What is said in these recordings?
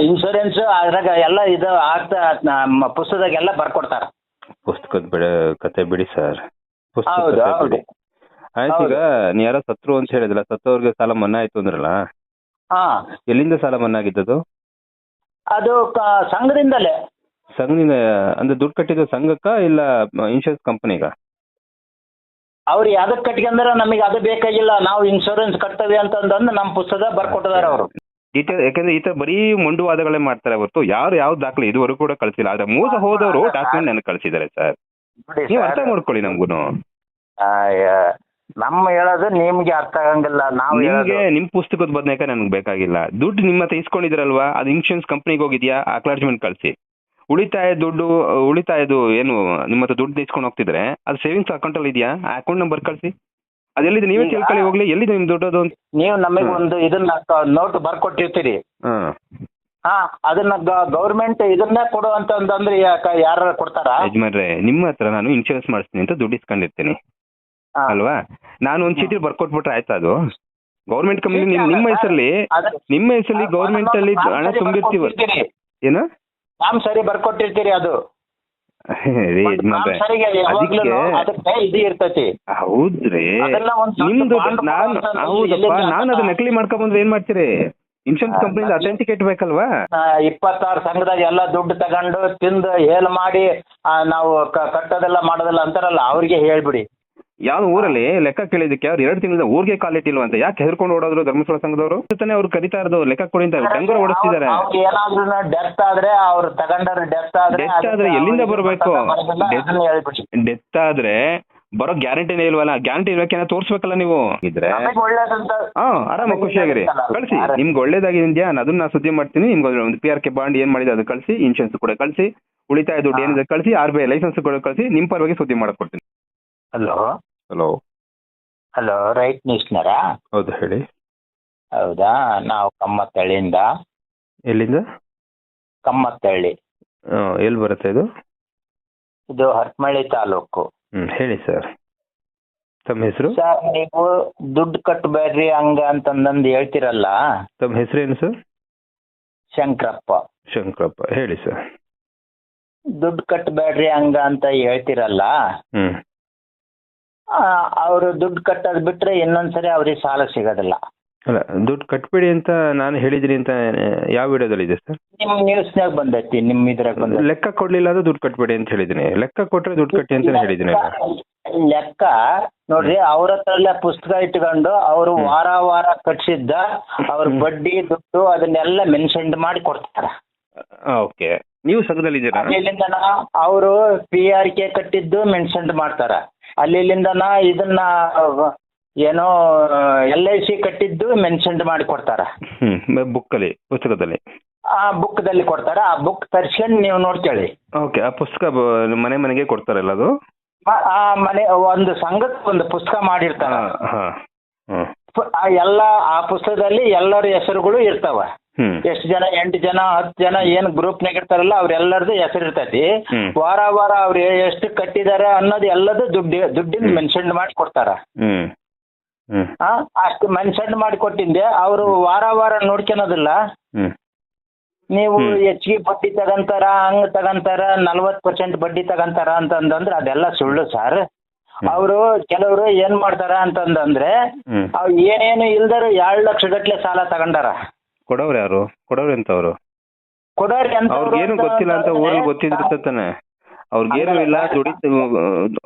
Insurance ಅದ್ರಾಗ ಎಲ್ಲ ಇದು ಆಗ್ತಾ ಪುಸ್ತಕದಾಗ ಎಲ್ಲ ಬರ್ಕೊಡ್ತಾರ. ಪುಸ್ತಕದ ಕತೆ ಬಿಡಿ ಸರ್. ಹೌದು ಕತೆ ಹೌದು ಬಿಡಿ. ಆಯ್ತು, ಈಗ ನೀ ಯಾರೋ ಸತ್ರು ಅಂತ ಹೇಳಿದ್ರಲ್ಲ, ಸತ್ತವ್ರಿಗೆ ಸಾಲ ಮನ್ನಾ ಆಯ್ತು ಅಂದ್ರಲ್ಲ, ಹಾ ಎಲ್ಲಿಂದ ಸಾಲ ಮನ್ನಾ ಆಗಿದ್ದದು? ಅದು ಸಂಘದಿಂದಲೇ. ಸಂಘದಿಂದ ಅಂದ್ರೆ ದುಡ್ಡು ಕಟ್ಟಿದ್ದು ಸಂಘಕ್ಕ ಇಲ್ಲ ಇನ್ಶೂರೆನ್ಸ್ ಕಂಪನಿಗ? ಅವ್ರು ಯಾವ್ದಕ್ ಕಟ್ಕೊಂಡ್ರ ನಮಗೆ ಅದು ಬೇಕಾಗಿಲ್ಲ, ನಾವು ಇನ್ಶೂರೆನ್ಸ್ ಕಟ್ತೇವೆ ಅಂತಂದು ನಮ್ಮ ಪುಸ್ತಕ ಬರ್ಕೊಟ್ಟಿದಾರ ಅವರು. ಯಾಕಂದ್ರೆ ಈ ತರ ಬರೀ ಮೊಂಡುವಾದಗಳೇ ಮಾಡ್ತಾರೆ ಹೊರತು ಯಾರು ಯಾವ ದಾಖಲೆ ಇದುವರೆಗೂ ಕೂಡ ಕಳಿಸಿಲ್ಲ. ಆದ್ರೆ ಮೋಸ ಹೋದವರು ಡಾಕ್ಯುಮೆಂಟ್ ನನಗೆ ಕಳಿಸಿದ್ದಾರೆ ಸರ್. ನೋಡಿ ನೀವು ಸರ್, ಅರ್ಥ ಮಾಡ್ಕೊಳ್ಳಿ ನಮ್ಗೂನು. ನಮ್ಮ ಹೇಳೋದು ನಿಮ್ಗೆ ಅರ್ಥ ಆಗಂಗಿಲ್ಲ. ನಾವು ನಿಮ್ಗೆ ನಿಮ್ ಪುಸ್ತಕದ ಬದನೇಕಾಯಿ ನನಗೆ ಬೇಕಾಗಿಲ್ಲ. ದುಡ್ಡು ನಿಮ್ಮ ಹತ್ರ ಇಸ್ಕೊಂಡಿದ್ರಲ್ವಾ, ಅದು ಇನ್ಶೂರೆನ್ಸ್ ಕಂಪ್ನಿಗೆ ಹೋಗಿದ್ಯಾ? ಅಕ್ಲಾರ್ಜ್ಮೆಂಟ್ ಕಳಿಸಿ. ಉಳಿತಾಯದು ಏನು ನಿಮ್ಮ ಹತ್ರ ದುಡ್ಡು ಇಸ್ಕೊಂಡು ಹೋಗ್ತಿದ್ರೆ ಅದು ಸೇವಿಂಗ್ಸ್ ಅಕೌಂಟ್ ಅಲ್ಲಿ ಇದೆಯಾ? ಆ ಅಕೌಂಟ್ ನಂಬರ್ ಕಳಿಸಿ. ಅದೆಲ್ಲಿದೆ ನೀವೇ ತಿಳ್ಕೊಳ್ಳಿ ಹೋಗ್ಲಿ, ಎಲ್ಲಿದೆ ನಿಮ್ ದುಡ್ಡು ಅದು? ನೀವು ನಮಗೆ ಒಂದು ಇದನ್ನ ನೋಟ್ ಬರ್ಕೊಟ್ಟಿರ್ತೀರಿ. ಅದನ್ನ ಗೌರ್ಮೆಂಟ್ ಇದನ್ನೇ ಕೊಡು ಅಂತಂದ್ರೆ ಯಾರು ಕೊಡ್ತಾರ? ಯಜಮಾನ್ರೆ, ನಿಮ್ಮ ಹತ್ರ ನಾನು ಇನ್ಶೂರೆನ್ಸ್ ಮಾಡಿಸ್ತೀನಿ ಅಂತ ದುಡ್ಡು ಇಸ್ಕೊಂಡಿರ್ತೀನಿ ಅಲ್ವಾ? ನಾನು ಒಂದು ಚೀಟಿ ಬರ್ಕೊಟ್ಬಿಟ್ರೆ ಆಯ್ತಾ? ಅದು ಗೌರ್ಮೆಂಟ್ ಕಂಪ್ನಿ ನಿಮ್ಮ ಹೆಸರಲ್ಲಿ ಗೌರ್ಮೆಂಟ್ ಅಲ್ಲಿ ಹಣ ತುಂಬಿರ್ತೀವ. ಏನು ಸರಿ ಬರ್ಕೊಟ್ಟಿರ್ತೀರಿ ಅದು. ಅದಕ್ಕೆ ಇದು ಇರ್ತೈತಿ. ಹೌದ್ರಿ, ನಿಮ್ದು ಹೌದಪ್ಪ. ನಾನು ಅದು ನಕಲಿ ಮಾಡ್ಕೊಂಡ್ ಬಂದ್ರೆ ಏನ್ ಮಾಡ್ತೀರಿ? ಇನ್ಶೂರೆನ್ಸ್ ಕಂಪ್ನಿಯಿಂದ ಅಥೆಂಟಿಕೇಟ್ ಬೇಕಲ್ವಾ? 26 ಸಂಘದಾಗ ಎಲ್ಲ ದುಡ್ಡು ತಗೊಂಡು ತಿಂದು ಏಲ್ ಮಾಡಿ ನಾವು ಕಟ್ಟೋದೆಲ್ಲ ಮಾಡೋದಲ್ಲ ಅಂತಾರಲ್ಲ, ಅವ್ರಿಗೆ ಹೇಳ್ಬಿಡಿ. ಯಾವ ಊರಲ್ಲಿ ಲೆಕ್ಕ ಕೇಳಿದಕ್ಕೆ ಅವ್ರು 2 ತಿಂಗಳಿಂದ ಊರಿಗೆ ಕಾಲಿಟ್ಟಿಲ್ವ ಅಂತ ಯಾಕೆ ಹೆದರ್ಕೊಂಡು ಓಡೋದ್ರು ಧರ್ಮಸ್ಥಳ ಸಂಘದವರು? ತಾನೇ ಅವ್ರು ಕರಿತಾ ಇರೋದು ಲೆಕ್ಕ ಕೊಡಿ ಅಂತ. ಟಂಗರ್ ಓಡಿಸ್ತಿದ್ದಾರೆ. ಏನಾದ್ರೂ ಡೆತ್ ಆದ್ರೆ ಅವ್ರು ತಗೊಂಡ್ರೆ ಡೆತ್ ಆದ್ರೆ ಎಲ್ಲಿಂದ ಬರಬೇಕು? ಡೆತ್ ಆದ್ರೆ ಬರೋ ಗ್ಯಾರಂಟಿನೇ ಇಲ್ವಲ್ಲ? ಗ್ಯಾರಂಟಿ ಇರೋಕೆ ತೋರಿಸ್ಬೇಕಲ್ಲ ನೀವು. ಇದ್ರೆ ಆರಾಮ ಖುಷಿಯಾಗಿರಿ. ಕಳಿಸಿ, ನಿಮ್ಗೆ ಒಳ್ಳೇದಾಗಿದ್ಯಾ ಅದನ್ನ ನಾ ಸುದ್ದಿ ಮಾಡ್ತೀನಿ. ನಿಮ್ಗೆ ಒಂದು PRK ಬಾಂಡ್ ಏನ್ ಮಾಡಿದೆ ಅದು ಕಳಿಸಿ, ಇನ್ಶೂರೆನ್ಸ್ ಕೂಡ ಕಳಿಸಿ, ಉಳಿತಾಯ ದುಡ್ಡು ಏನಿದೆ ಕಳಿಸಿ, RBI ಲೈಸೆನ್ಸ್ ಕೂಡ ಕಳಿಸಿ. ನಿಮ್ ಪರವಾಗಿ ಸುದ್ದಿ ಮಾಡ್ಕೊಡ್ತೀನಿ. ಹಲೋ ಹಲೋ ಹಲೋ, ರೈಟ್ ನ್ಯೂಸ್ನರಾ? ಹೌದು, ಹೇಳಿ. ಹೌದಾ, ನಾವು ಕಮ್ಮತ್ತಳ್ಳಿಯಿಂದ. ಎಲ್ಲಿಂದ? ಕಮ್ಮತ್ತಳ್ಳಿ. ಎಲ್ಲಿ ಬರುತ್ತೆ ಇದು? ಇದು ಹರಪನಹಳ್ಳಿ ತಾಲೂಕು. ಹೇಳಿ ಸರ್, ತಮ್ಮ ಹೆಸರು? ಸರ್, ನೀವು ದುಡ್ಡು ಕಟ್ಟಬೇಡ್ರಿ ಹಂಗ ಅಂತಂದು ಹೇಳ್ತಿರಲ್ಲ. ತಮ್ಮ ಹೆಸರೇನು ಸರ್? ಶಂಕರಪ್ಪ. ಶಂಕರಪ್ಪ, ಹೇಳಿ ಸರ್. ದುಡ್ಡು ಕಟ್ಟಬೇಡ್ರಿ ಹಂಗ ಅಂತ ಹೇಳ್ತಿರಲ್ಲ. ಅವರು ದುಡ್ಡು ಕಟ್ಟೋದು ಬಿಟ್ರೆ ಇನ್ನೊಂದ್ಸರಿ ಅವ್ರಿಗೆ ಸಾಲ ಸಿಗೋದಿಲ್ಲ. ಅಲ್ಲ, ದುಡ್ಡು ಕಟ್ಬೇಡಿ ಅಂತ ನಾನು ಹೇಳಿದ್ದೀನಿ ಅಂತ ಯಾವ ವಿಡಿಯೋದಲ್ಲಿ ಇದೆ ಸರ್? ನಿಮ್ಮ ನ್ಯೂಸ್ನಾಗ ಬಂದೈತಿ, ನಿಮ್ಮ ಇದ್ರಾಗ ಬಂದ. ಲೆಕ್ಕ ಕೊಡ್ಲಿಲ್ಲ ಅಂದ್ರೆ ದುಡ್ಡು ಕಟ್ಬೇಡಿ ಅಂತ ಹೇಳಿದ್ದೀನಿ. ಲೆಕ್ಕ ಕೊಟ್ರೆ ದುಡ್ಡು ಕಟ್ಟಿ ಅಂತ ಹೇಳಿದ್ದೀನಿ. ಲೆಕ್ಕ ನೋಡ್ರಿ, ಅವ್ರ ಹತ್ರ ಪುಸ್ತಕ ಇಟ್ಕೊಂಡು ಅವರು ವಾರ ಕಟ್ಸಿದ್ದ ಅವ್ರ ಬಡ್ಡಿ ದುಡ್ಡು ಅದನ್ನೆಲ್ಲ ಮೆನ್ಷನ್ ಮಾಡಿ ಕೊಡ್ತಾರ. ಓಕೆ, ನೀವು ಸಂಘದಲ್ಲಿದ್ದೀರಾ? ಅಲ್ಲಿಂದ ಅವರು PRK ಕಟ್ಟಿದ್ದು ಮೆನ್ಷನ್ ಮಾಡ್ತಾರ. ಅಲ್ಲಿಂದನ ಇದನ್ನ ಏನೋ LIC ಕಟ್ಟಿದ್ದು ಮೆನ್ಷನ್ ಮಾಡಿ ಕೊಡ್ತಾರ. ಬುಕ್ಕಲ್ಲಿ, ಪುಸ್ತಕದಲ್ಲಿ, ಆ ಬುಕ್ದಲ್ಲಿ ಕೊಡ್ತಾರ. ಆ ಬುಕ್ ತರ್ಸ್ಕೊಂಡು ನೀವು ನೋಡ್ಕೊಳ್ಳಿ. ಓಕೆ, ಆ ಪುಸ್ತಕ ಮನೆಗೆ ಕೊಡ್ತಾರಲ್ಲ ಅದು? ಆ ಮನೆ ಒಂದು ಸಂಘಕ್ಕೆ ಒಂದು ಪುಸ್ತಕ ಮಾಡಿರ್ತಾರ. ಆ ಪುಸ್ತಕದಲ್ಲಿ ಎಲ್ಲರ ಹೆಸರುಗಳು ಇರ್ತಾವ. ಎಷ್ಟು ಜನ, 8 ಜನ 10 ಜನ ಏನ್ ಗ್ರೂಪ್ನಾಗ ಇರ್ತಾರಲ್ಲ ಅವ್ರೆಲ್ಲರದು ಹೆಸರು ಇರ್ತೈತಿ. ವಾರ ಅವ್ರು ಎಷ್ಟು ಕಟ್ಟಿದಾರ ಅನ್ನೋದು ಎಲ್ಲದು ದುಡ್ಡಿನ ಮೆನ್ಷನ್ ಮಾಡಿ ಕೊಡ್ತಾರ. ಅಷ್ಟು ಮೆನ್ಷನ್ ಮಾಡಿ ಕೊಟ್ಟಿದ್ದೆ ಅವರು ವಾರ ನೋಡ್ಕೊಳೋದಿಲ್ಲ. ನೀವು ಹೆಚ್ಚಿಗೆ ಬಡ್ಡಿ ತಗಂತಾರ, ಹಂಗ್ ತಗಂತಾರ, 40% ಬಡ್ಡಿ ತಗಂತಾರ ಅಂತಂದ್ರೆ ಅದೆಲ್ಲ ಸುಳ್ಳು ಸರ್. ಅವರು ಕೆಲವರು ಏನ್ ಮಾಡ್ತಾರ ಅಂತಂದ್ರೆ ಅವ್ರು ಏನೇನು ಇಲ್ದಾರ 2 ಲಕ್ಷ ಗಟ್ಲೆ ಸಾಲ ತಗೊಂಡಾರ. ಕೊಡೋರು ಯಾರು? ಕೊಡೋರು ಎಂತವ್ರು? ಕೊಡೋರು ಅಂತ ಅವ್ರಿಗೇನು ಗೊತ್ತಿಲ್ಲ ಅಂತ ಊರಲ್ಲಿ ಗೊತ್ತಿದ್ರೆ ತಾನೆ. ಅವ್ರಿಗೇನು ಇಲ್ಲ,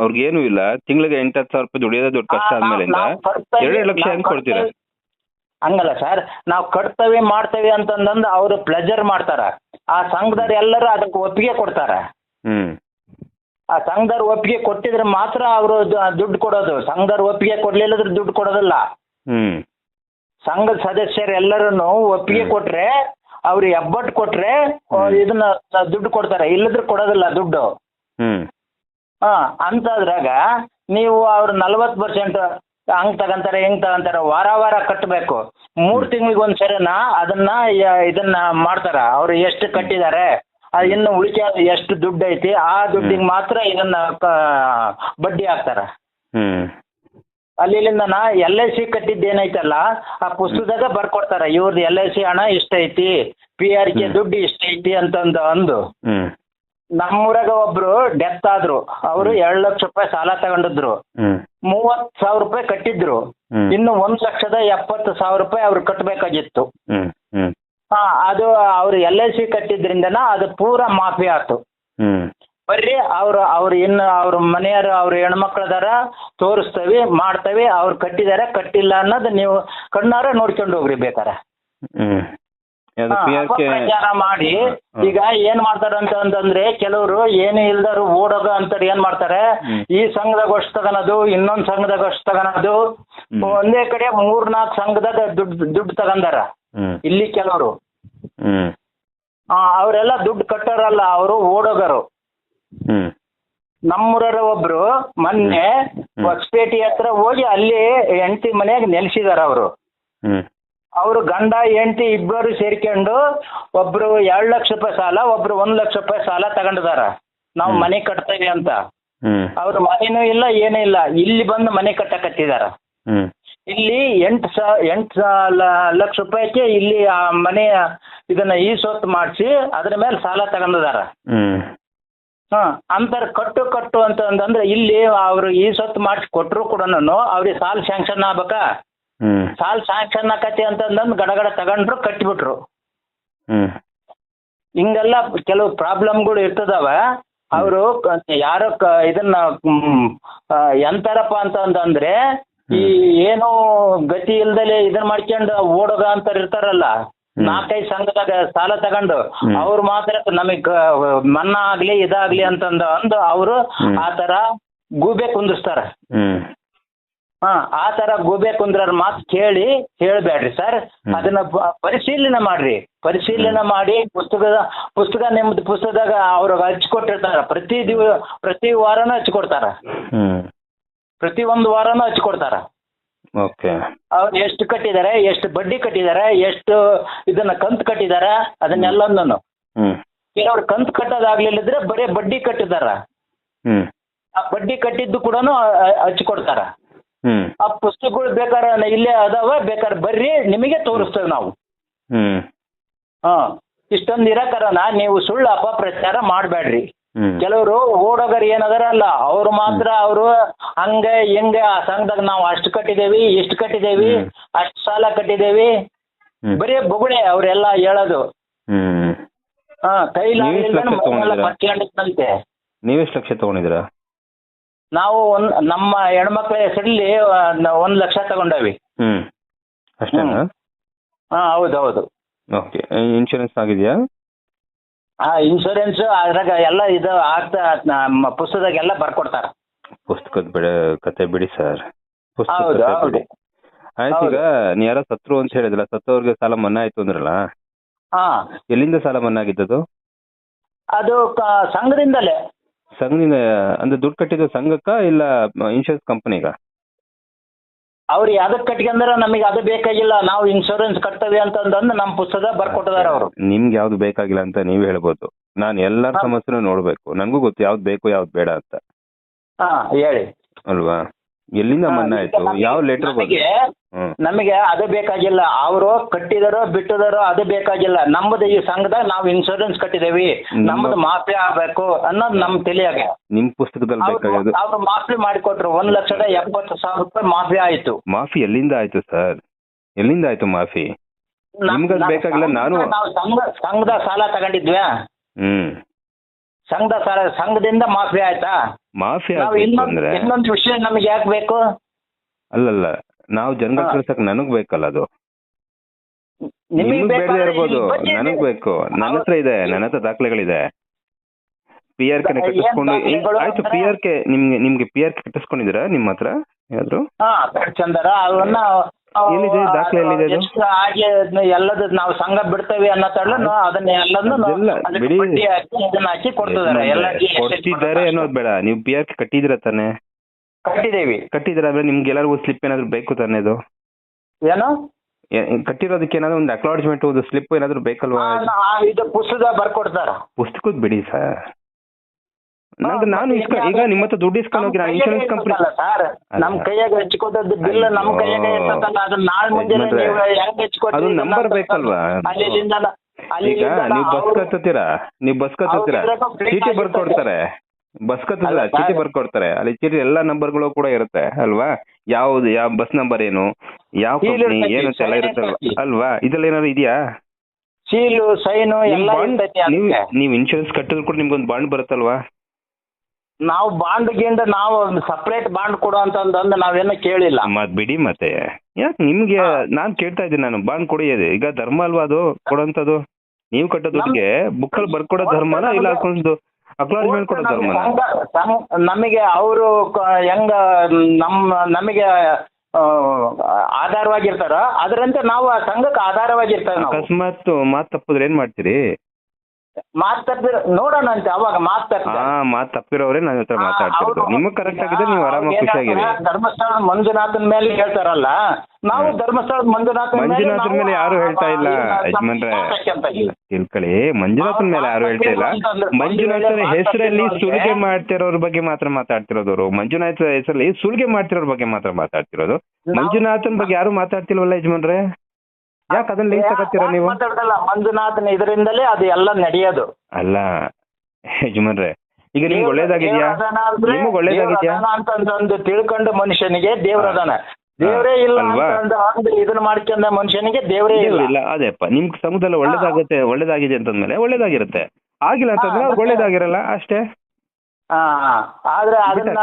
ಅವ್ರಿಗೇನು ಇಲ್ಲ. ತಿಂಗಳಿಗೆ 8-10 ಸಾವಿರ ರೂಪಾಯಿ ದುಡಿಯೋದೇ ದೊಡ್ಡ ಕಷ್ಟ ಆದ್ಮೇಲಿಂದ 2 ಲಕ್ಷ ಹೆಂಗ್ ಕೊಡ್ತೀರಾ? ಹಂಗಲ್ಲ ಸರ್, ನಾವು ಕಟ್ತೇವೆ ಮಾಡ್ತೇವೆ ಅಂತಂದು ಅವರು ಪ್ಲೆಜರ್ ಮಾಡ್ತಾರ. ಆ ಸಂಘದವ್ರು ಎಲ್ಲರೂ ಅದಕ್ಕೆ ಒಪ್ಪಿಗೆ ಕೊಡ್ತಾರ. ಆ ಸಂಘದವ್ರು ಒಪ್ಪಿಗೆ ಕೊಟ್ಟಿದ್ರೆ ಮಾತ್ರ ಅವರು ದುಡ್ಡು ಕೊಡೋದು. ಸಂಘದವ್ರು ಒಪ್ಪಿಗೆ ಕೊಡ್ಲಿಲ್ಲದ್ರೆ ದುಡ್ಡು ಕೊಡೋದಿಲ್ಲ. ಸಂಘದ ಸದಸ್ಯರು ಎಲ್ಲರೂ ಒಪ್ಪಿಗೆ ಕೊಟ್ರೆ, ಅವ್ರು ಎಬ್ಬಟ್ಟು ಕೊಟ್ರೆ ಇದನ್ನ ದುಡ್ಡು ಕೊಡ್ತಾರೆ, ಇಲ್ಲದ್ರೆ ಕೊಡೋದಿಲ್ಲ ದುಡ್ಡು. ಅಂತದ್ರಾಗ ನೀವು ಅವ್ರು 40% ಹಂಗ್ ತಗಂತಾರೆ ಹಿಂಗ್ ತಗಂತಾರೆ. ವಾರ ಕಟ್ಟಬೇಕು. 3 ತಿಂಗಳಿಗೆ ಒಂದ್ಸರಿನ ಇದನ್ನ ಮಾಡ್ತಾರ. ಅವ್ರು ಎಷ್ಟು ಕಟ್ಟಿದ್ದಾರೆ, ಇನ್ನು ಉಳಿಕೆ ಎಷ್ಟು ದುಡ್ಡು ಐತಿ, ಆ ದುಡ್ಡಿಗೆ ಮಾತ್ರ ಇದನ್ನ ಬಡ್ಡಿ ಹಾಕ್ತಾರ. ಅಲ್ಲಿಂದ ಎಲ್ ಐ ಸಿ ಕಟ್ಟಿದ್ದು ಏನೈತಲ್ಲ ಆ ಪುಸ್ತಕದಾಗ ಬರ್ಕೊಡ್ತಾರ ಇವ್ರದ್ದು ಎಲ್ ಐ ಸಿ ಹಣ ಇಷ್ಟ ಐತಿ ಪಿ ಆರ್ ಕೆ ದುಡ್ಡು ಇಷ್ಟ ಐತಿ ಅಂತಂದು ಅಂದು ನಮ್ಮೂರಾಗ ಒಬ್ರು ಡೆತ್ ಆದ್ರು ಅವರು 2 ಲಕ್ಷ ರೂಪಾಯಿ ಸಾಲ ತಗೊಂಡಿದ್ರು 30,000 ರೂಪಾಯಿ ಕಟ್ಟಿದ್ರು ಇನ್ನು 1,70,000 ರೂಪಾಯಿ ಅವ್ರು ಕಟ್ಟಬೇಕಾಗಿತ್ತು. ಅದು ಅವ್ರು ಎಲ್ ಐ ಸಿ ಕಟ್ಟಿದ್ರಿಂದನ ಅದು ಪೂರಾ ಮಾಫಿ ಆಯ್ತು. ಬರ್ರಿ ಅವ್ರು ಇನ್ನು ಅವ್ರ ಮನೆಯವರು ಅವ್ರ ಹೆಣ್ಮಕ್ಳದಾರ ತೋರಿಸ್ತೇವೆ ಮಾಡ್ತೇವೆ ಅವ್ರು ಕಟ್ಟಿದಾರೆ ಕಟ್ಟಿಲ್ಲ ಅನ್ನೋದು ನೀವು ಕಣ್ಣಾರ ನೋಡ್ಕೊಂಡು ಹೋಗ್ರಿ ಬೇಕಾರ. ಪ್ರಚಾರ ಮಾಡಿ ಈಗ ಏನ್ ಮಾಡ್ತಾರ ಅಂತಂದ್ರೆ ಕೆಲವರು ಏನು ಇಲ್ದಾರು ಓಡೋಗ ಅಂತಾರೆ ಏನ್ ಮಾಡ್ತಾರೆ ಈ ಸಂಘದಾಗ ಅಷ್ಟು ತಗೊಳೋದು ಇನ್ನೊಂದ್ ಸಂಘದಾಗ ಅಷ್ಟು ತಗೊಳೋದು ಒಂದೇ ಕಡೆ 3-4 ಸಂಘದಾಗ ದುಡ್ಡು ತಗೊಂಡಾರ ಇಲ್ಲಿ ಕೆಲವರು. ಅವರೆಲ್ಲ ದುಡ್ಡು ಕಟ್ಟೋರಲ್ಲ, ಅವರು ಓಡೋಗರು. ನಮ್ಮೂರ ಒಬ್ರು ಮೊನ್ನೆ ಹೊಸಪೇಟೆ ಹತ್ರ ಹೋಗಿ ಅಲ್ಲಿ ಹೆಂಡತಿ ಮನೆಯಾಗ ನೆಲೆಸಿದಾರ ಅವರು. ಅವರು ಗಂಡ ಹೆಂಡತಿ ಇಬ್ಬರು ಸೇರ್ಕೊಂಡು ಒಬ್ರು 2 ಲಕ್ಷ ರೂಪಾಯಿ ಸಾಲ, ಒಬ್ರು 1 ಲಕ್ಷ ರೂಪಾಯಿ ಸಾಲ ತಗೊಂಡಿದಾರ ನಾವು ಮನೆ ಕಟ್ತೇವೆ ಅಂತ. ಅವ್ರ ಮನೇನೂ ಇಲ್ಲ ಏನೂ ಇಲ್ಲ, ಇಲ್ಲಿ ಬಂದು ಮನೆ ಕಟ್ಟಕತ್ತಿದಾರ. ಇಲ್ಲಿ 8 ಲಕ್ಷ ರೂಪಾಯಿಗೆ ಇಲ್ಲಿ ಆ ಮನೆ ಇದನ್ನ ಈ ಸೊತ್ತು ಮಾಡಿಸಿ ಅದ್ರ ಮೇಲೆ ಸಾಲ ತಗೊಂಡಿದಾರ. ಅಂತಾರೆ ಕಟ್ಟು ಅಂತಂದ್ರೆ ಇಲ್ಲಿ ಅವರು ಈ ಸೊತ್ತು ಮಾಡಿಸಿ ಕೊಟ್ಟರು ಕೂಡ ಅವ್ರಿಗೆ ಸಾಲ ಸ್ಯಾಂಕ್ಷನ್ ಆಗ್ಬೇಕಾ? ಸಾಲ ಸ್ಯಾಂಕ್ಷನ್ ಆಕತಿ ಅಂತಂದು ಗಡಗಡ ತಗೊಂಡ್ರು ಕಟ್ಟಿಬಿಟ್ರು. ಹಿಂಗೆಲ್ಲ ಕೆಲವು ಪ್ರಾಬ್ಲಮ್ಗಳು ಇರ್ತದವ. ಅವರು ಯಾರೋ ಇದನ್ನ ಎಂತಾರಪ್ಪ ಅಂತಂದ್ರೆ ಈ ಏನೋ ಗತಿ ಇಲ್ದಲೆ ಇದನ್ನ ಮಾಡ್ಕೊಂಡು ಓಡೋಗ ಅಂತ ಇರ್ತಾರಲ್ಲ, 4-5 ಸಂಘದಾಗ ಸಾಲ ತಗೊಂಡು ಅವ್ರು ಮಾತ್ರ ನಮಗ್ ಮನ್ನಾ ಆಗ್ಲಿ ಇದಾಗ್ಲಿ ಅಂತಂದು ಅವರು ಆ ತರ ಗೂಬೆ ಕುಂದಿಸ್ತಾರ. ಆ ತರ ಗೂಬೆ ಕುಂದ್ರ ಮಾತು ಹೇಳ್ಬೇಡ್ರಿ ಸರ್. ಅದನ್ನ ಪರಿಶೀಲನೆ ಮಾಡ್ರಿ. ಪರಿಶೀಲನೆ ಮಾಡಿ ಪುಸ್ತಕ ನಿಮ್ದು ಪುಸ್ತಕದಾಗ ಅವ್ರಿಗೆ ಹಚ್ಕೊಟ್ಟಿರ್ತಾರ. ಪ್ರತಿ ವಾರನೂ ಹಚ್ಕೊಡ್ತಾರ. ಪ್ರತಿ ಒಂದು ವಾರನೂ ಹಚ್ಕೊಡ್ತಾರ. ಅವ್ರು ಎಷ್ಟು ಕಟ್ಟಿದ್ದಾರೆ, ಎಷ್ಟು ಬಡ್ಡಿ ಕಟ್ಟಿದ್ದಾರೆ, ಎಷ್ಟು ಇದನ್ನ ಕಂತು ಕಟ್ಟಿದಾರ ಅದನ್ನೆಲ್ಲನೂ. ಕೆಲವ್ರು ಕಂತು ಕಟ್ಟೋದಾಗ್ಲಿಲ್ಲದ್ರೆ ಬರೀ ಬಡ್ಡಿ ಕಟ್ಟಿದಾರ. ಆ ಬಡ್ಡಿ ಕಟ್ಟಿದ್ದು ಕೂಡ ಹಚ್ಕೊಡ್ತಾರ. ಆ ಪುಸ್ತಕಗಳು ಬೇಕಾರೆ ಇಲ್ಲೇ ಅದಾವ, ಬೇಕಾದ್ರೆ ಬರ್ರಿ ನಿಮಗೆ ತೋರಿಸ್ತೇವೆ ನಾವು. ಇಷ್ಟೊಂದು ಇರಕರನ ನೀವು ಸುಳ್ಳು ಅಪಪ್ರಚಾರ ಮಾಡಬೇಡ್ರಿ. ಕೆಲವರು ಓಡೋಗರು ಏನದಾರಲ್ಲ ಅವ್ರು ಮಾತ್ರ ಅವರು ಹಂಗೆ ಹಿಂಗೆ ಆ ಸಂಘದಾಗ ನಾವು ಅಷ್ಟು ಕಟ್ಟಿದೇವಿ ಇಷ್ಟು ಕಟ್ಟಿದೇವಿ ಅಷ್ಟು ಸಾಲ ಕಟ್ಟಿದೇವಿ ಬರೀ ಬೊಗುಳೆ ಅವರೆಲ್ಲ ಹೇಳೋದು. ಕೈಲಾಗಂತೆ. ನೀವೆಷ್ಟು ಲಕ್ಷ ತಗೊಂಡಿದ್ದೀರಾ? ನಾವು ನಮ್ಮ ಹೆಣ್ಮಕ್ಳ ಹೆಸರಲ್ಲಿ 1 ಲಕ್ಷ ತಗೊಂಡವಿ. ಅಷ್ಟೇನಾ? ಹೌದೌದು. ಓಕೆ. ಇನ್ಶೂರೆನ್ಸ್ ಆಗಿದೆಯಾ? ಇನ್ಶೂರೆನ್ಸ್ ಅದ್ರಾಗ ಎಲ್ಲ ಇದು ಆಗ್ತಾ ಪುಸ್ತಕದಾಗ ಎಲ್ಲ ಬರ್ಕೊಡ್ತಾರ. ಪುಸ್ತಕದ ಕತೆ ಬಿಡಿ ಸರ್. ಹೌದು. ಆಯ್ತು, ಈಗ ನೀ ಯಾರೋ ಸತ್ರು ಅಂತ ಹೇಳಿದ್ರಲ್ಲ, ಸತ್ತವ್ರಿಗೆ ಸಾಲ ಮನ್ನಾ ಆಯ್ತು ಅಂದ್ರಲ್ಲ, ಎಲ್ಲಿಂದ ಸಾಲ ಮನ್ನಾ ಆಗಿದ್ದದು? ಅದು ಸಂಘದಿಂದಲೇ. ಸಂಘದಿಂದ ಅಂದ್ರೆ ದುಡ್ಡು ಕಟ್ಟಿದ್ದು ಸಂಘಕ್ಕ ಇಲ್ಲ ಇನ್ಶೂರೆನ್ಸ್ ಕಂಪನಿಗ? ಅವ್ರು ಯಾವ್ದಕ್ ಕಟ್ಕೊಂಡ್ರ ನಮಗೆ ಅದು ಬೇಕಾಗಿಲ್ಲ, ನಾವು ಇನ್ಶೂರೆನ್ಸ್ ಕಟ್ತೇವೆ ಅಂತಂದು ನಮ್ಮ ಪುಸ್ತಕ ಬರ್ಕೊಟ್ಟಿದಾರ ಅವರು. ನಿಮ್ಗೆ ಯಾವ್ದು ಬೇಕಾಗಿಲ್ಲ ಅಂತ ನೀವ್ ಹೇಳ್ಬೋದು. ನಾನು ಎಲ್ಲರ ಸಮಸ್ಯೆನೂ ನೋಡ್ಬೇಕು, ನನಗೂ ಗೊತ್ತು ಯಾವ್ದು ಬೇಕು ಯಾವ್ದು ಬೇಡ ಅಂತ. ಹೇಳಿ. ಅಲ್ವಾ? ಎಲ್ಲಿಂದ ಮನ್ನಾ ಆಯ್ತು? ಯಾವ ಲೆಟರ್? ನಮಗೆ ಅದು ಬೇಕಾಗಿಲ್ಲ. ಅವರು ಕಟ್ಟಿದಾರೋ ಬಿಟ್ಟಿದಾರೋ ಅದು ಬೇಕಾಗಿಲ್ಲ. ನಮ್ಮದು ಈ ಸಂಘದಾಗ ನಾವು ಇನ್ಶೂರೆನ್ಸ್ ಕಟ್ಟಿದೇವಿ, ನಮ್ಮದು ಮಾಫಿ ಆಗ್ಬೇಕು ಅನ್ನೋದು ನಮ್ ತಿಳಿಯಾಗ. ನಿಮ್ ಪುಸ್ತಕದಲ್ಲಿ ಬೇಕಾಗಿರೋದು ಅವ್ರು ಮಾಫಿ ಮಾಡಿಕೊಟ್ರು. 1,70,000 ರೂಪಾಯಿ ಮಾಫಿ ಆಯ್ತು. ಮಾಫಿ ಎಲ್ಲಿಂದ ಆಯ್ತು ಸರ್? ಎಲ್ಲಿಂದ ಆಯ್ತು ಮಾಫಿ? ನಿಮ್ಗೆ ಬೇಕಾಗಿಲ್ಲ. ನಾವು ಸಂಘದ ಸಾಲ ತಗೊಂಡಿದ್ವಿ. ಸಂಘದಿಂದ ಮಾಫಿ ಆಯ್ತಾ? ಮಾಫಿ ಅಂದ್ರೆ ಇನ್ನೊಂದು ವಿಷಯ ನಮಗೆ ಯಾಕೆ ಬೇಕು? ಅಲ್ಲಲ್ಲ, ನಾವು ಜನಗಳು ಕಳ್ಸಕ್ ನನಗ್ ಬೇಕಲ್ಲ ಅದು. ನಿಮ್ಗೆ ಬೇಡದೇ ಇರ್ಬೋದು, ನನಗ್ ಬೇಕು. ನನ್ನ ಹತ್ರ ಇದೆ, ನನ್ನ ಹತ್ರ ದಾಖಲೆಗಳಿದೆ. ಪಿ ಆರ್ ಕೆ ಕಟ್ಟಿಸ್ಕೊಂಡು ಆಯ್ತು. ಪಿ ಆರ್ ಕೆ ನಿಮ್ಗೆ ಪಿ ಆರ್ ಕೆ ಕಟ್ಟಿಸ್ಕೊಂಡಿದ್ದೀರಾ ನಿಮ್ಮ ಹತ್ರ ಯಾವ್ದು? ಚಂದರ ಅವನ್ನ ಎಲ್ಲಿದೆ ದಾಖಲೆ? ಎಲ್ಲಿದೆ ಅದು? ಎಲ್ಲದ ನಾವು ಸಂಘ ಬಿಡ್ತೇವೆ ಅನ್ನೋ ಅದನ್ನ ಹಾಕಿ ಕೊಡ್ತಿದ್ದಾರೆ ಅನ್ನೋದು ಬೇಡ. ನೀವು ಪಿ ಆರ್ ಕೆ ಕಟ್ಟಿದಿರ ತಾನೆ? ಕಟ್ಟಿದಿರ ಅಂದ್ರೆ ನಿಮ್ಗೆ ಎಲ್ಲರಿಗೂ ಸ್ಲಿಪ್ ಏನಾದ್ರು ಬೇಕು ತಾನೆ? ಅದು ಏನು ಕಟ್ಟಿರೋದಕ್ಕೆ ಏನಾದ್ರು ಒಂದು ಅಕ್ನಾಲಜ್ಮೆಂಟ್, ಒಂದು ಸ್ಲಿಪ್ ಏನಾದ್ರು ಬೇಕಲ್ವಾ? ಇದು ಪುಸ್ತಕ ಬರ್ಕೊಡ್ತಾರ. ಪುಸ್ತಕದ ಬಿಡಿ ಸರ್, ನಾನು ಈಗ ನಿಮ್ಮ ಹತ್ರ ದುಡ್ಡು ಇಸ್ಕೊಂಡು ಹೋಗಿ ನಾನು ಇನ್ಶೂರೆನ್ಸ್ ಕಂಪ್ನಿ ಸರ್ ನಮ್ ಕೈಯಾಗ ಹಚ್ಕೊಟ್ಟದ್ದು ಬಿಲ್ ನಮ್ ಕೈಯಾಗ ಇರ್ತದಲ್ಲ ಅದನ್ನ ನಾಳೆ ಮುಂಜಾನೆ ನೀವು ಹೆಂಗ್ ಹಚ್ಕೊಟ್ರಿ ಅದು ನಂಬರ್ ಬೇಕಲ್ವಾ? ಈಗ ನೀವು ಬಸ್ ಕತ್ತುತ್ತೀರಾ ಚೀಟಿ ಬರ್ಕೊಡ್ತಾರೆ, ಬಸ್ ಕತ್ತಿದ್ರ ಚೀಟಿ ಬರ್ಕೊಡ್ತಾರೆ, ಅಲ್ಲಿ ಚೀಟಿ ಎಲ್ಲಾ ನಂಬರ್ಗಳು ಕೂಡ ಇರುತ್ತೆ ಅಲ್ವಾ? ಯಾವ್ದು ಯಾವ ಬಸ್ ನಂಬರ್ ಏನು, ಯಾವ ಕಂಪ್ನಿ ಏನು ಎಲ್ಲ ಇರುತ್ತೆ ಅಲ್ವಾ? ಇದ್ರಲ್ಲಿ ಏನಾದ್ರು ಇದೆಯಾ? ಸೀಲು ಸೈನು ಎಲ್ಲ ನೀವು ಇನ್ಶೂರೆನ್ಸ್ ಕಟ್ಟಿದ್ರು ಕೂಡ ನಿಮ್ಗೊಂದು ಬಾಂಡ್ ಬರುತ್ತಲ್ವಾ? ನಾವು ಬಾಂಡ್ ಗಿಂಡ್ ನಾವು ಸಪ್ರೇಟ್ ಬಾಂಡ್ ಕೊಡು ಅಂತಂದು ನಾವೇನೋ ಕೇಳಿಲ್ಲ. ಬಿಡಿ ಮತ್ತೆ ಯಾಕೆ ನಿಮ್ಗೆ ನಾನ್ ಕೇಳ್ತಾ ಇದ್ದೀನಿ, ನಾನು ಬಾಂಡ್ ಕೊಡಿಯೋದು ಈಗ ಧರ್ಮ ಅಲ್ವಾ ಅದು ಕೊಡೋಂಥದ್ದು? ನೀವು ಕಟ್ಟೋ ದುಡ್ಡಿಗೆ ಬುಕ್ಕಲ್ಲಿ ಬರ್ಕೊಡೋ ಧರ್ಮನ ಇಲ್ಲ ಹಾಕೊಂಡು ಅಕ್ನಾಲಜ್ಮೆಂಟ್ ಕೊಡೋ ಧರ್ಮನ? ನಮಗೆ ಅವರು ಹೆಂಗ ನಮಗೆ ಆಧಾರವಾಗಿರ್ತಾರ ಅದರಂತೆ ನಾವು ಆ ಸಂಘಕ್ಕೆ ಆಧಾರವಾಗಿರ್ತಾರ. ಅಕಸ್ಮಾತ್ ಮಾತು ತಪ್ಪಿದ್ರೆ ಏನ್ ಮಾಡ್ತೀರಿ? ಮಾತು ತಪ್ಪಿರ ನೋಡೋಣ ಅಂತ ಅವಾಗ ಮಾತು ತಪ್ಪಿರೋರೇ ನನ್ನ ಹತ್ರ ಮಾತಾಡ್ತಿರೋದು. ನಿಮಗೆ ಕರೆಕ್ಟ್ ಆಗಿದ್ರೆ ನೀವು ಆರಾಮಾಗಿ ಖುಷಿಯಾಗಿರಿ. ಧರ್ಮಸ್ಥಳದ ಮಂಜುನಾಥನ ಮೇಲೆ ಹೇಳ್ತಾರಲ್ಲ, ನಾವು ಧರ್ಮಸ್ಥಳದ ಮಂಜುನಾಥನ ಮೇಲೆ ಯಾರು ಹೇಳ್ತಾ ಇಲ್ಲ ಯಜಮಾನ್ರೆ, ತಿಳ್ಕೊಳ್ಳಿ. ಮಂಜುನಾಥನ ಮೇಲೆ ಯಾರು ಹೇಳ್ತಾ ಇಲ್ಲ. ಮಂಜುನಾಥನ ಹೆಸರಲ್ಲಿ ಸುಲಿಗೆ ಮಾಡ್ತಿರೋರ ಬಗ್ಗೆ ಮಾತ್ರ ಮಾತಾಡ್ತಿರೋದವ್ರು. ಮಂಜುನಾಥ ಹೆಸರಲ್ಲಿ ಸುಲಿಗೆ ಮಾಡ್ತಿರೋರ ಬಗ್ಗೆ ಮಾತ್ರ ಮಾತಾಡ್ತಿರೋದು. ಮಂಜುನಾಥನ್ ಬಗ್ಗೆ ಯಾರು ಮಾತಾಡ್ತಿಲ್ವಲ್ಲ ಯಜಮಾನ್ರೆ? ಯಾಕೆ ಅದನ್ನ ಲೀಸ್ ತಗೋತೀರಾ ನೀವು? ಮಂಜುನಾಥನ ಇದರಿಂದಲೇ ಅದು ಎಲ್ಲ ನಡೆಯೋದು ಅಲ್ಲ ಯಜಮಾನ್ರೆ. ಈಗ ನಿಮ್ಗೆ ಒಳ್ಳೇದಾಗಿದ್ಯಾ? ನಿಮ್ಗೆ ಒಳ್ಳೇದಾಗಿದ್ಯಾ ಅಂತಂದು ತಿಳ್ಕೊಂಡು ಮನುಷ್ಯನಿಗೆ ದೇವ್ರದಾನ, ದೇವರೇ ಇಲ್ಲ ಇದನ್ನ ಮಾಡ್ಕೊಂಡ ಮನುಷ್ಯನಿಗೆ ದೇವರೇ ಇಲ್ಲ. ಅದೇಪ್ಪ ನಿಮ್ ಸಮುದಾಯ ಒಳ್ಳೇದಾಗಿದೆ ಅಂತಂದ್ಮೇಲೆ ಒಳ್ಳೇದಾಗಿರುತ್ತೆ, ಆಗಿಲ್ಲ ಅಂತಂದ್ರೆ ಒಳ್ಳೇದಾಗಿರಲ್ಲ ಅಷ್ಟೇ. ಆದ್ರೆ ಅದನ್ನ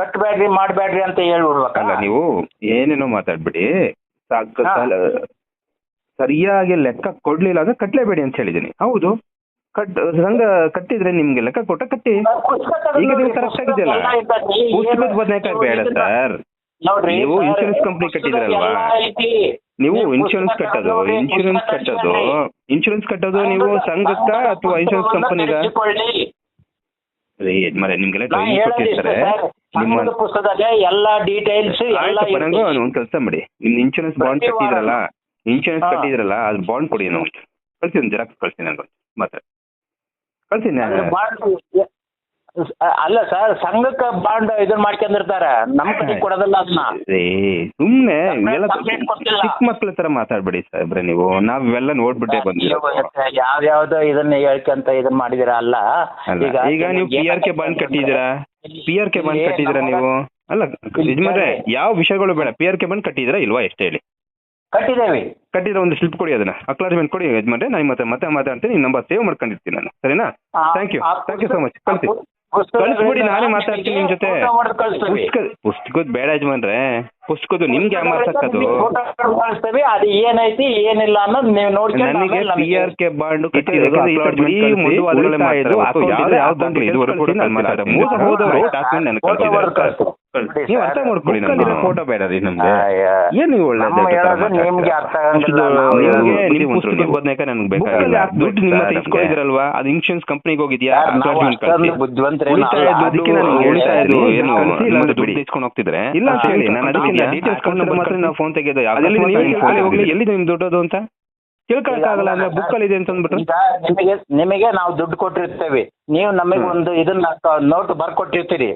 ಕಟ್ಬೇಡ್ರಿ ಮಾಡ್ಬೇಡ್ರಿ ಅಂತ ಹೇಳ್ಬಿಡ್ಬೇಕಲ್ಲ. ನೀವು ಏನೇನೋ ಮಾತಾಡ್ಬಿಡಿ, ಸರಿಯಾಗಿ ಲೆಕ್ಕ ಕೊಡ್ಲಿಲ್ಲ ಅಂದ್ರೆ ಕಟ್ಲೇಬೇಡಿ ಅಂತ ಹೇಳಿದೀನಿ. ಹೌದು, ಸಂಘ ಕಟ್ಟಿದ್ರೆ ನಿಮ್ಗೆ ಲೆಕ್ಕ ಕೊಟ್ಟ ಕಟ್ಟಿ. ಈಗ ನೀವು ಕರೆಕ್ಟ್ ಆಗಿದೆಯಲ್ಲ, ಪುಸ್ತಕದ ಬದನೇಕಾಯಿ ಬೇಡ ಸರ್. ನೀವು ಇನ್ಶೂರೆನ್ಸ್ ಕಂಪ್ನಿ ಕಟ್ಟಿದ್ರಲ್ವಾ? ನೀವು ಇನ್ಶೂರೆನ್ಸ್ ಕಟ್ಟೋದು ನೀವು ಸಂಘಕ್ಕ ಅಥವಾ ಇನ್ಶೂರೆನ್ಸ್ ಕಂಪನಿಗ? ನಿಮ್ಗೆಲ್ಲ ಟ್ರೈನಿಂಗ್ ಕೊಟ್ಟಿರ್ತಾರೆ. ನಿಮ್ಮ ಪುಸ್ತಕದಾಗ ಎಲ್ಲಾ ಡೀಟೇಲ್ಸ್ ಒಂದ್ ಕೆಲಸ ಮಾಡಿ, ನಿಮ್ ಇನ್ಶೂರೆನ್ಸ್ ಬಾಂಡ್ ಕಟ್ಟಿದ್ರಲ್ಲ ಅದು ಬಾಂಡ್ ಕೊಡಿ. ನಾವು ಕಳ್ಸಿ, ಜೆರಾಕ್ಸ್ ಕಳ್ಸಿ, ನಾನು ಮಾತ್ರ ಕಳ್ಸಿ. ಅಲ್ಲ ಸರ್, ಸಂಘಕ್ಕ ಬಾಂಡ್ ಇದನ್ನ ಮಾಡ್ಕೊಂಡಿರ್ತಾರ, ನಮ್ ಕಡೆ ಕೊಡೋದಲ್ಲ ಅದನ್ನ. ಸುಮ್ನೆ ಚಿಕ್ಕ ಮಕ್ಳ ತರ ಮಾತಾಡ್ಬೇಡಿ ಸಾಹೇಬ್ರೆ ನೀವು. ನಾವೆಲ್ಲ ನೋಡ್ಬಿಟ್ಟೆ ಬಂದಿರೋ ಯಾವ್ಯಾವ್ದು ಇದನ್ನ ಹೇಳ್ಕೊಂತ ಇದನ್ನ ಮಾಡಿದಿರ ಅಲ್ಲ. ಈಗ ನೀವು PRK ಬಾಂಡ್ ಕಟ್ಟಿದ್ದೀರಾ ನೀವು? ಅಲ್ಲ ಯಜಮಾನ್ರೆ, ಯಾವ ವಿಷಯಗಳು ಬೇಡ. PRK ಬಾಂಡ್ ಕಟ್ಟಿದ್ದೀರಾ ಇಲ್ವಾ ಎಷ್ಟು ಹೇಳಿ? ಕಟ್ಟಿದ್ರೆ ಒಂದು ಸ್ಲಿಪ್ ಕೊಡಿ, ಅದನ್ನ ಅಕ್ನಾಲಜ್ಮೆಂಟ್ ಕೊಡಿ ಯಜಮಾನ್ರೆ. ನಾನು ಮತ್ತೆ ಮಾತಾಡ್ತೀನಿ, ನಿಮ್ಮ ನಂಬರ್ ಸೇವ್ ಮಾಡ್ಕೊಂಡಿರ್ತೀನಿ ನಾನು. ಸರಿನಾ? Thank you so much. ಕಳಿಸ್ಬಿಡಿ, ನಾನೇ ಮಾತಾಡ್ತೀನಿ ನಿಮ್ ಜೊತೆ. ಪುಸ್ತಕದ ಬೇಡ ಯಜಮಾನ್ರೆ, ಪುಸ್ತಕದ್ದು ನಿಮ್ಗೆ ಯಾಮಾರ್ಸಕ್ಕದು. ಅದು ಏನೈತಿ ಏನಿಲ್ಲ ಅನ್ನೋದು ನೀವು ನೋಡಿ. ನನಗೆ PRK ಬಾಂಡ್ ಕಟ್ಟಿರೋದು ನೀವು ಅರ್ಥ ಮಾಡ್ಕೊಳ್ಳಿ. ಫೋಟೋ ಬೇಡ ರೀ ನಮ್ಗೆ. ಏನು ಒಳ್ಳೇದು ಬದನೇಕಾಯಿ ನನ್ಗೆ ಬೇಕಾಗಿಲ್ಲ. ದುಡ್ಡು ನಿಮ್ಮ ಇಸ್ಕೊಂಡಿದ್ರಲ್ವಾ, ಅದು ಇನ್ಶೂರೆನ್ಸ್ ಕಂಪ್ನಿಗೆ ಹೋಗಿದ್ಯಾ? ಇಸ್ಕೊಂಡು ಹೋಗ್ತಿದ್ರೆ ಇಲ್ಲ ಅಂತ ಹೇಳಿ, ನಾನು ಅದಕ್ಕೆ ಡೀಟೇಲ್ಸ್ ಕೊಂಡು ಮಾತ್ರ ನಾವು ಫೋನ್ ತೆಗೆದು ಎಲ್ಲಿ ನಿಮ್ ದುಡ್ಡೋದು ಅಂತ ತಿಳ್ಕೊಳಕ್ಕಾಗಲ್ಲ ಅಂದ್ರೆ ಬುಕ್ ಅಲ್ಲಿ ಇದೆ ಅಂತ ಅಂದ್ಬಿಟ್ಟು. ನಿಮಗೆ ನಾವು ದುಡ್ಡು ಕೊಟ್ಟಿರ್ತೇವೆ, ನೀವು ನಮಗೆ ಒಂದು ಇದನ್ನ ನೋಟ್ ಬರ್ಕೊಟ್ಟಿರ್ತೀರಿ.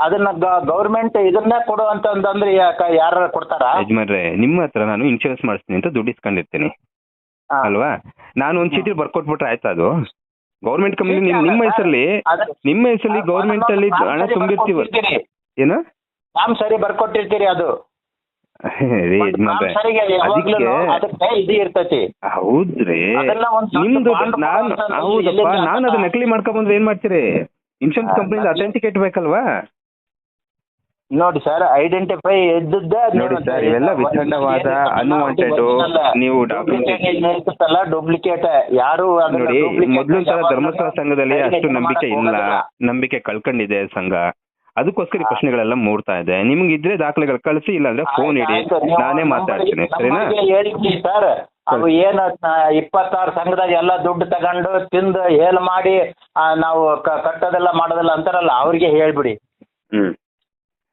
ಅದನ್ನ ಗೌರ್ಮೆಂಟ್ ಇದನ್ನ ಕೊಡು ಅಂತಂದ್ರೆ ಯಾರು ಕೊಡ್ತಾರ? ಯಜಮಾನ್ರೆ, ನಿಮ್ಮ ಹತ್ರ ನಾನು ಇನ್ಶೂರೆನ್ಸ್ ಮಾಡಿಸ್ತೀನಿ ಅಂತ ದುಡ್ಡು ಇಸ್ಕೊಂಡಿರ್ತೀನಿ ಅಲ್ವಾ? ನಾನು ಒಂದ್ ಚೀಟಿ ಬರ್ಕೊಟ್ಬಿಟ್ರೆ ಆಯ್ತಾ? ಅದು ಗೌರ್ಮೆಂಟ್ ಕಂಪ್ನಿ ನಿಮ್ಮ ಹೆಸರಲ್ಲಿ ಗೌರ್ಮೆಂಟ್ ಅಲ್ಲಿ ಹಣ ತುಂಬಿರ್ತೀವ. ಏನು ಸರಿ ಬರ್ಕೊಟ್ಟಿರ್ತೀರಿ, ಅದು ಹೌದ್ರಿ ನಿಮ್ದು. ಹೌದಪ್ಪ, ನಾನು ಅದು ನಕಲಿ ಮಾಡ್ಕೊಂಡ್ಬಂದ್ರೆ ಏನ್ ಮಾಡ್ತೀರಿ? ಇನ್ಶೂರೆನ್ಸ್ ಕಂಪ್ನಿಯಿಂದ ಅಥೆಂಟಿಕೇಟ್ ಬೇಕಲ್ವಾ? ನೋಡಿ ಸರ್, ಐಡೆಂಟಿಫೈ ನೋಡಿ ಸರ್, ಇವೆಲ್ಲ ವಿತಂಡವಾದ ಅನ್ವಾಂಟೆಡ್ ನೀವು ಡಾಕ್ಯುಮೆಂಟ್ ಡೂಪ್ಲಿಕೇಟ್. ಯಾರು ನೋಡಿ, ಮೊದ್ಲು ತರ ಧರ್ಮಸ್ಥಳ ಸಂಘದಲ್ಲಿ ಅಷ್ಟು ನಂಬಿಕೆ ಇಲ್ಲ, ನಂಬಿಕೆ ಕಳ್ಕೊಂಡಿದೆ ಸಂಘ. ಅದಕ್ಕೋಸ್ಕರ ಈ ಪ್ರಶ್ನೆಗಳೆಲ್ಲ ಮೂಡ್ತಾ ಇದೆ. ನಿಮ್ಗೆ ಇದ್ರೆ ದಾಖಲೆಗಳು ಕಳಿಸಿ, ಇಲ್ಲಾಂದ್ರೆ ಫೋನ್ ಇಡಿ, ನಾನೇ ಮಾತಾಡ್ತೀನಿ. ಸರಿನಾ? ಸರ್, ಅವು ಏನು 26 ಸಂಘದಾಗ ಎಲ್ಲ ದುಡ್ಡು ತಗೊಂಡು ತಿಂದು ಏಲ್ ಮಾಡಿ ನಾವು ಕಟ್ಟೋದೆಲ್ಲ ಮಾಡೋದಲ್ಲ ಅಂತಾರಲ್ಲ, ಅವ್ರಿಗೆ ಹೇಳ್ಬಿಡಿ.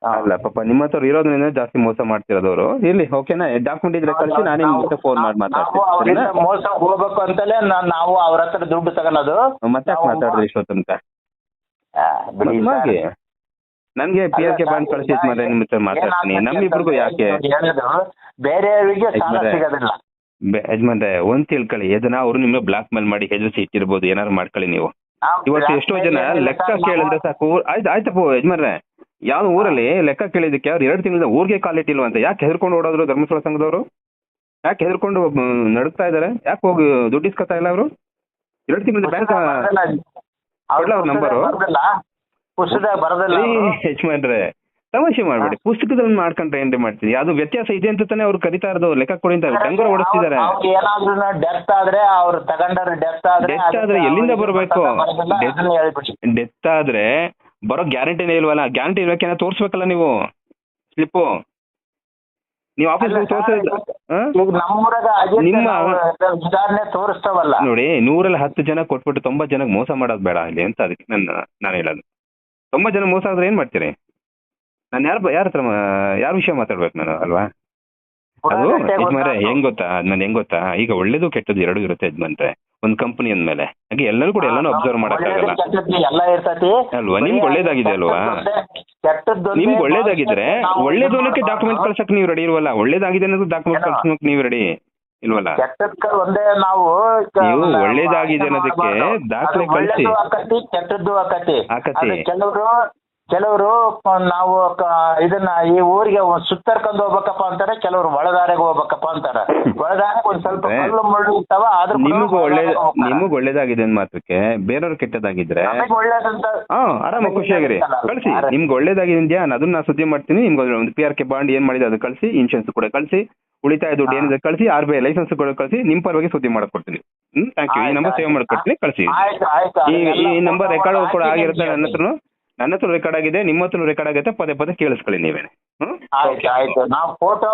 ಅಲ್ಲ ಪಾಪ, ನಿಮ್ಮ ಹತ್ರ ಇರೋದ್ರಿಂದ ಜಾಸ್ತಿ ಮೋಸ ಮಾಡ್ತಿರೋದವ್ರು. ಇಲ್ಲಿ ಓಕೆನಾ? ಡಾಕ್ಯುಮೆಂಟ್ ಇದ್ರೆ ಕಳಿಸಿ, ನಾನೇ ಮತ್ತೆ ಫೋನ್ ಮಾಡಿ ಮಾತಾಡ್ತೀನಿ. ಮೋಸ ಹೋಗ್ಬೇಕು ಅಂತಲೇ ನಾವು ಅವ್ರ ಹತ್ರ ದುಡ್ಡು ತಗೊಳೋದು. ಮತ್ತೆ ಮಾತಾಡಿದ್ರಿ ಇಷ್ಟೊತ್ತಂತ? ಬಿಡಿ ಮತ್ತ್ ಸರ್. ಮಾಡಿ. ನನ್ಗೆ ಪಿ ಆರ್ ಕೆ ಬಾಂಡ್ ಕಳಿಸಿ ಯಜಮಾನ್ರೆ, ನಿಮ್ಮ ಹತ್ರ ಮಾತಾಡ್ತೀನಿ. ನಮ್ಮಿಬ್ರಿಗೂ ಯಾಕೆ ಹೇಳೋದು ಬೇರೆಯವರಿಗೆ ಸಾಲ ಯಜಮಾನ್ರೆ, ಸಿಗೋದಿಲ್ಲ. ಯಜಮಾನ್ರೆ ಒಂದ್ ತಿಳ್ಕೊಳ್ಳಿ, ಅದನ್ನ ಅವ್ರು ನಿಮ್ಗೆ ಬ್ಲಾಕ್ ಮೇಲ್ ಮಾಡಿ ಹೆದರ್ಸಿ ಇಟ್ಟಿರ್ಬೋದು, ಏನಾರು ಮಾಡ್ಕೊಳ್ಳಿ ನೀವು. ಇವತ್ತು ಎಷ್ಟೋ ಜನ ಲೆಕ್ಕ ಕೇಳಿದ್ರೆ ಸಾಕು, ಆಯ್ತಪ್ಪ ಯಜಮಾನ್ರೆ, ಯಾವ ಊರಲ್ಲಿ ಲೆಕ್ಕ ಕೇಳಿದಕ್ಕೆ ಅವ್ರು 2 ತಿಂಗಳಿಂದ ಊರಿಗೆ ಕಾಲಿಟ್ಟಿಲ್ವ ಅಂತ ಯಾಕೆ ಹೆದರ್ಕೊಂಡು ಓಡೋದ್ರು ಧರ್ಮಸ್ಥಳ ಸಂಘದವರು? ಯಾಕೆ ಹೆದರ್ಕೊಂಡು ನಡುಕ್ತಾ ಇದಾರೆ? ಯಾಕೆ ಹೋಗಿ ದುಡ್ಡು ಇಸ್ಕೊತಾ ಇಲ್ಲ ಅವರು? 2 ತಿಂಗಳಿಂದ ಬ್ಯಾಂಕ್ ಅವ್ರ ನಂಬರು ಪುಸ್ತಕದಾಗ ಬರೋದಿಲ್ಲ. ಯಜಮಾನ್ರೆ ತಮಾಷೆ ಮಾಡ್ಬೇಡಿ, ಪುಸ್ತಕದಲ್ಲಿ ಮಾಡ್ಕೊಂಡ್ರೆ ಏನ್ರಿ ಮಾಡ್ತೀವಿ? ಅದು ವ್ಯತ್ಯಾಸ ಇದೆ ಅಂತ ತಾನೇ ಅವ್ರು ಕರಿತಾ ಇರೋದು, ಲೆಕ್ಕ ಕೊಡಿ ಅಂತ ಟಂಗರ ಹೊಡಿಸ್ತಿದ್ದಾರೆ. ಏನಾದ್ರೂ ಡೆತ್ ಆದ್ರೆ ಅವ್ರು ತಗೊಂಡ್ರೆ ಡೆತ್ ಆದ್ರೆ ಎಲ್ಲಿಂದ ಬರಬೇಕು? ಡೆತ್ ಆದ್ರೆ ಬರೋ ಗ್ಯಾರಂಟಿನೇ ಇಲ್ವಲ್ಲ? ಗ್ಯಾರಂಟಿ ಇರೋಕೆ ತೋರ್ಸ್ಬೇಕಲ್ಲ ನೀವು ಸ್ಲಿಪ್ಪು. ನೀವು ಆಫೀಸ್ ತೋರಿಸಿದ್ರೆ ನಿಮ್ಮ ಉದಾಹರಣೆ ತೋರಿಸ್ತಾವಲ್ಲ ನೋಡಿ, 100ರಲ್ಲಿ 10 ಜನ ಕೊಟ್ಬಿಟ್ಟು 90 ಜನಕ್ಕೆ ಮೋಸ ಮಾಡೋದು ಬೇಡ ಇಲ್ಲಿ ಅಂತ ಅದಕ್ಕೆ ನಾನು ಹೇಳೋದು. 90 ಜನ ಮೋಸ ಆದ್ರೆ ಏನ್ ಮಾಡ್ತೀರಿ? ನಾನು ಯಾರ ವಿಷಯ ಮಾತಾಡ್ಬೇಕು ನಾನು, ಅಲ್ವಾ? ಅದು ಯಜಮಾನ್ರೆ ಹೆಂಗ್ ಗೊತ್ತಾ, ಈಗ ಒಳ್ಳೇದು ಕೆಟ್ಟದ್ದು ಎರಡೂ ಇರುತ್ತೆ ಯಜಮಾನ್ರೆ ಒಂದ್ ಕಂಪನಿ ಅಂದ್ಮೇಲೆ. ಹಾಗೆ ಎಲ್ಲರೂ ಕೂಡ ಎಲ್ಲಾನು ಅಬ್ಸರ್ವ್ ಮಾಡಕ್ಕಾಗಲ್ಲ ಅಲ್ವಾ? ನಿಮ್ಗೆ ಒಳ್ಳೇದಾಗಿದೆ ಅಲ್ವಾ? ನಿಮ್ಗೆ ಒಳ್ಳೇದಾಗಿದ್ರೆ ಒಳ್ಳೇದೋನಕ್ಕೆ ಡಾಕ್ಯುಮೆಂಟ್ ಕಳ್ಸಕ್ ನೀವು ರೆಡಿ ಇಲ್ವಲ್ಲ? ಒಳ್ಳೇದಾಗಿದೆ ಅನ್ನೋದು ಡಾಕ್ಯುಮೆಂಟ್ ಕಳ್ಸಕ್ ನೀವು ರೆಡಿ ಇಲ್ವಲ್ಲ? ನಾವು ಒಳ್ಳೇದಾಗಿದೆ ಅನ್ನೋದಕ್ಕೆ ದಾಖಲೆ ಕಳಿಸಿ. ಕೆಟ್ಟದ್ದು ಆಕತಿ. ಕೆಲವರು ನಾವು ಇದನ್ನ ಈ ಊರಿಗೆ ಸುತ್ತರ್ಕೊಂಡು ಹೋಗ್ಬೇಕಪ್ಪ ಅಂತಾರೆ, ಕೆಲವರು ಒಳದಾರೆಗೆ ಹೋಗ್ಬೇಕಪ್ಪ ಅಂತಾರೆ. ಒಳದಾರೆಗೆ ಒಂದ್ ಸ್ವಲ್ಪ ಕಲ್ಲು ಮುಳ್ಳು ಇರ್ತಾವ, ಆದ್ರೂ ನಿಮಗ್ ಒಳ್ಳೇದಾಗಿದೆ ಅಂದ್ ಮಾತ್ರಕ್ಕೆ ಬೇರೆಯವ್ರು ಕೆಟ್ಟದಾಗಿದ್ರೆ ಒಳ್ಳೇದಂತ ಆರಾಮ ಖುಷಿಯಾಗಿರಿ ಕಳ್ಸಿ. ನಿಮ್ಗೆ ಒಳ್ಳೇದಾಗಿದ್ಯಾ ಅದನ್ನ ನಾ ಸುದ್ದಿ ಮಾಡ್ತೀನಿ. ನಿಮ್ಗೆ ಒಂದು ಪಿ ಆರ್ ಕೆ ಬಾಂಡ್ ಏನ್ ಮಾಡಿದೆ ಅದು ಕಳಿಸಿ, ಇನ್ಶೂರೆನ್ಸ್ ಕೂಡ ಕಳಿಸಿ, ಉಳಿತಾಯ ದುಡ್ಡು ಏನಿದೆ ಕಳಿಸಿ, RBI ಲೈಸೆನ್ಸ್ ಕೂಡ ಕಳಿಸಿ, ನಿಮ್ ಪರವಾಗಿ ಸುದ್ದಿ ಮಾಡ್ಕೊಡ್ತೀನಿ. Thank you. ಈ ನಂಬರ್ ಸೇವ್ ಮಾಡ್ಕೊಡ್ತೀನಿ, ಕಳಿಸಿ. ಈ ನಂಬರ್ ರೆಕಾರ್ಡ್ ಕೂಡ ಆಗಿರುತ್ತೆ ನನ್ನ ಹತ್ರ ರೆಕಾರ್ಡ್ ಆಗಿದೆ, ನಿಮ್ಮ ಹತ್ರ ರೆಕಾರ್ಡ್ ಆಗುತ್ತೆ. ಪದೇ ಕೇಳಿಸ್ಕೊಳ್ಳಿ ನೀವೇನೆ. ಆಯ್ತು. ನಾವು ಫೋಟೋ